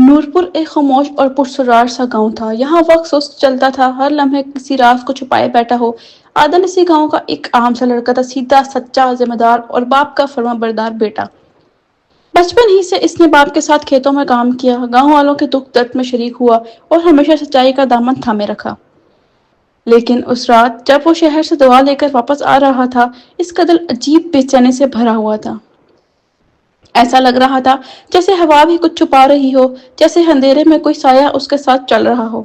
نورپور ایک خاموش اور پرسرار سا گاؤں تھا۔ یہاں وقت سست چلتا تھا، ہر لمحے کسی راز کو چھپائے بیٹھا ہو۔ عادل اسی گاؤں کا ایک عام سا لڑکا تھا، سیدھا، سچا، ذمہ دار اور باپ کا فرما بردار بیٹا۔ بچپن ہی سے اس نے باپ کے ساتھ کھیتوں میں کام کیا، گاؤں والوں کے دکھ درد میں شریک ہوا اور ہمیشہ سچائی کا دامن تھامے رکھا۔ لیکن اس رات جب وہ شہر سے دعا لے کر واپس آ رہا تھا، اس کا دل عجیب بے چینی سے بھرا ہوا تھا۔ ایسا لگ رہا تھا جیسے ہوا بھی کچھ چھپا رہی ہو، جیسے اندھیرے میں کوئی سایہ اس کے ساتھ چل رہا ہو۔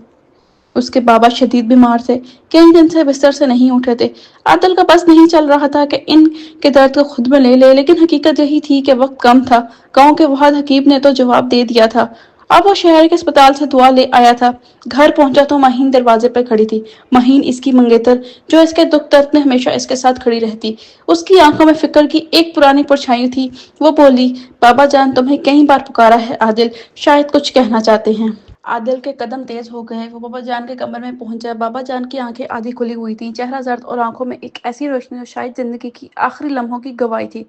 اس کے بابا شدید بیمار تھے، کئی دن سے بستر سے نہیں اٹھے تھے۔ عادل کا بس نہیں چل رہا تھا کہ ان کے درد کو خود میں لے لے، لیکن حقیقت یہی تھی کہ وقت کم تھا۔ گاؤں کے واحد حکیم نے تو جواب دے دیا تھا۔ اب وہ شہر کے اسپتال سے دعا لے آیا تھا۔ گھر پہنچا تو مہین دروازے پر کھڑی تھی۔ مہین اس کی منگیتر، جو اس کے دکھ درد میں ہمیشہ اس کے ساتھ کھڑی رہتی۔ اس کی آنکھوں میں فکر کی ایک پرانی پرچھائی تھی۔ وہ بولی، بابا جان تمہیں کئی بار پکارا ہے عادل، شاید کچھ کہنا چاہتے ہیں۔ عادل کے قدم تیز ہو گئے، وہ بابا جان کے کمرے میں پہنچا۔ بابا جان کی آنکھیں آدھی کھلی ہوئی تھیں، چہرہ زرد اور آنکھوں میں ایک ایسی روشنی جو شاید زندگی کی آخری لمحوں کی گواہی تھی۔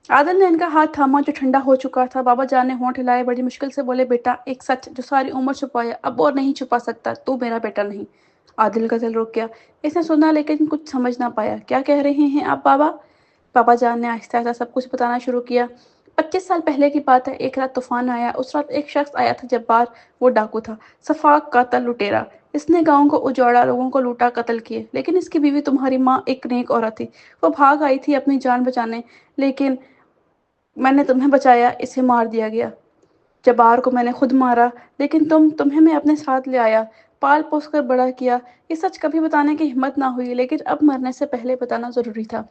عادل نے ان کا ہاتھ تھاما جو ٹھنڈا ہو چکا تھا۔ بابا جان نے ہونٹ ہلائے، بڑی مشکل سے بولے، بیٹا ایک سچ جو ساری عمر چھپایا اب اور نہیں چھپا سکتا، تو میرا بیٹا نہیں۔ عادل کا دل رک گیا۔ اس نے سنا لیکن کچھ سمجھ نہ پایا۔ کیا کہہ رہے ہیں آپ بابا؟ بابا جان نے آہستہ آہستہ سب کچھ بتانا شروع کیا۔ 25 سال پہلے کی بات ہے، ایک رات طوفان آیا۔ اس رات ایک شخص آیا تھا جبار، وہ ڈاکو تھا، سفاک قاتل، لٹیرا۔ اس نے گاؤں کو اجاڑا، لوگوں کو لوٹا، قتل کیے، لیکن اس کی بیوی تمہاری ماں ایک نیک عورت تھی۔ وہ بھاگ آئی تھی اپنی جان بچانے، لیکن میں نے تمہیں بچایا، اسے مار دیا گیا۔ جبار کو میں نے خود مارا، لیکن تمہیں میں اپنے ساتھ لے آیا، پال پوس کر بڑا کیا۔ یہ سچ کبھی بتانے کی ہمت نہ ہوئی، لیکن اب مرنے سے پہلے بتانا ضروری تھا۔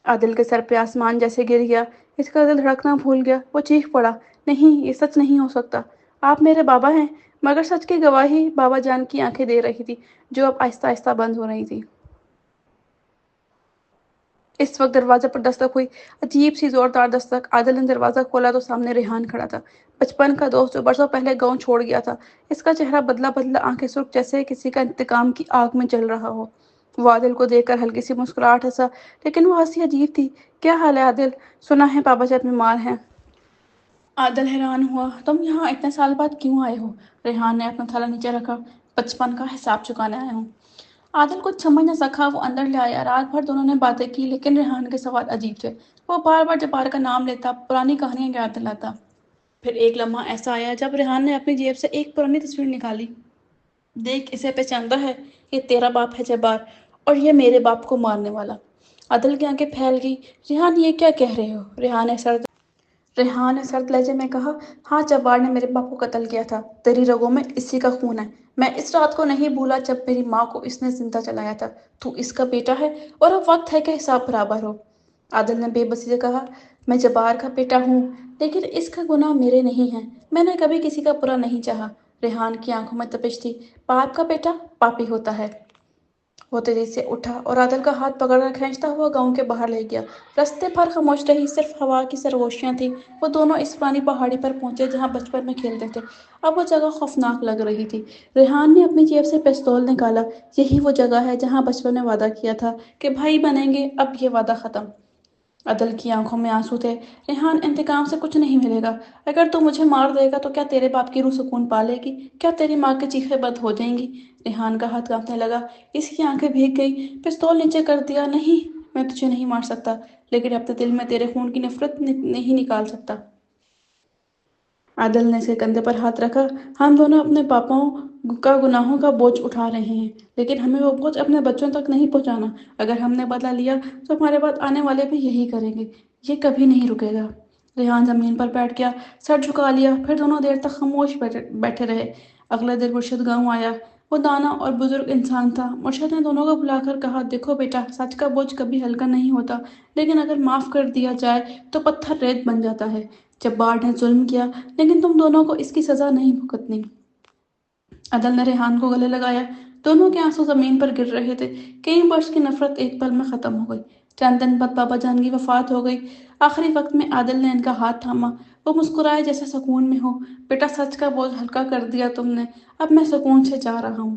عادل کے سر پہ آسمان جیسے گر گیا، اس کا دل دھڑکنا بھول گیا۔ وہ چیخ پڑا، نہیں، یہ سچ نہیں ہو سکتا، آپ میرے بابا ہیں۔ مگر سچ کی گواہی بابا جان کی آنکھیں دے رہی تھی، جو اب آہستہ آہستہ بند ہو رہی تھی۔ اس وقت دروازے پر دستک ہوئی، عجیب سی زوردار دستک۔ عادل نے دروازہ کھولا تو سامنے ریحان کھڑا تھا، بچپن کا دوست جو برسوں پہلے گاؤں چھوڑ گیا تھا۔ اس کا چہرہ بدلا بدلا، آنکھیں سرخ جیسے کسی کا انتقام کی آگ میں جل رہا ہو۔ وہ عادل کو دیکھ کر ہلکی سی مسکراہٹ ہنسا، لیکن وہ ہنسی عجیب تھی۔ کیا حال ہے عادل؟ سنا ہے بابا جان بیمار ہیں۔ عادل حیران ہوا، تم یہاں اتنے سال بعد کیوں آئے ہو؟ ریحان نے اپنا تھیلا نیچے رکھا، بچپن کا حساب چکانے آیا ہوں۔ عادل کچھ سمجھ نہ سکا، وہ اندر لے آیا۔ رات بھر دونوں نے باتیں کی، لیکن ریحان کے سوال عجیب تھے۔ وہ بار بار جبار کا نام لیتا، پرانی کہانیاں یاد دلاتا۔ پھر ایک لمحہ ایسا آیا جب ریحان نے اپنی جیب سے ایک پرانی تصویر نکالی۔ دیکھ، اسے پہچانتا ہے؟ یہ تیرا باپ ہے جبار، اور یہ میرے باپ کو مارنے والا۔ عادل کی آنکھیں پھیل گئی۔ ریحان یہ کیا کہہ رہے ہو؟ ریحان نے سرد لہجے میں کہا، ہاں، جبار نے میرے باپ کو قتل کیا تھا، تیری رگوں میں اسی کا خون ہے۔ میں اس رات کو نہیں بھولا جب میری ماں کو اس نے زندہ جلایا تھا۔ تو اس کا بیٹا ہے، اور اب وقت ہے کہ حساب برابر ہو۔ عادل نے بے بسی سے کہا، میں جبار کا بیٹا ہوں، لیکن اس کا گناہ میرے نہیں ہے۔ میں نے کبھی کسی کا برا نہیں چاہا۔ ریحان کی آنکھوں میں تپش تھی۔ باپ کا بیٹا پاپی ہوتا ہے۔ وہ تیزی سے اٹھا اور عادل کا ہاتھ پکڑ کر کھینچتا ہوا گاؤں کے باہر لے گیا۔ رستے بھر خاموش رہی، صرف ہوا کی سرگوشیاں تھیں۔ وہ دونوں اس پرانی پہاڑی پر پہنچے جہاں بچپن میں کھیلتے تھے۔ اب وہ جگہ خوفناک لگ رہی تھی۔ ریحان نے اپنی جیب سے پستول نکالا۔ یہی وہ جگہ ہے جہاں بچپن میں وعدہ کیا تھا کہ بھائی بنیں گے، اب یہ وعدہ ختم۔ عادل کی آنکھوں میں آنسو تھے۔ ریحان، انتقام سے کچھ نہیں ملے گا۔ اگر تو مجھے مار دے گا تو کیا تیرے باپ کی روح سکون پا لے گی؟ کیا تیری ماں کی چیخیں بند ہو جائیں گی؟ ریحان کا ہاتھ کانپنے لگا، اس کی آنکھیں بھیگ گئی۔ پستول نیچے کر دیا، نہیں، میں تجھے نہیں مار سکتا، لیکن اپنے دل میں تیرے خون کی نفرت نہیں نکال سکتا۔ عادل نے اس کے کندھے پر ہاتھ رکھا، ہم دونوں اپنے باپوں کا گناہوں کا بوجھ اٹھا رہے ہیں، لیکن ہمیں وہ بوجھ اپنے بچوں تک نہیں پہنچانا۔ اگر ہم نے بدلہ لیا تو ہمارے بعد آنے والے بھی یہی کریں گے۔ یہ کبھی نہیں رکے گا۔ ریحان زمین پر بیٹھ گیا، سر جھکا لیا، پھر دونوں دیر تک خاموش بیٹھے رہے۔ اگلے دن مرشد گاؤں آیا۔ وہ دانا اور بزرگ انسان تھا۔ مرشد نے دونوں کو بلا کر کہا، دیکھو بیٹا، سچ کا بوجھ کبھی ہلکا نہیں ہوتا، لیکن اگر معاف کر دیا جائے تو پتھر ریت بن جاتا ہے۔ جبار نے ظلم کیا، لیکن تم دونوں کو اس کی سزا نہیں بھگتنی۔ عادل نے ریحان کو گلے لگایا۔ دونوں کے آنسو زمین پر گر رہے تھے۔ کئی برس کی نفرت ایک پل میں ختم ہو گئی۔ چند دن بعد بابا جان کی وفات ہو گئی۔ آخری وقت میں عادل نے ان کا ہاتھ تھاما۔ وہ مسکرائے جیسے سکون میں ہو۔ بیٹا، سچ کا بوجھ ہلکا کر دیا تم نے، اب میں سکون سے جا رہا ہوں۔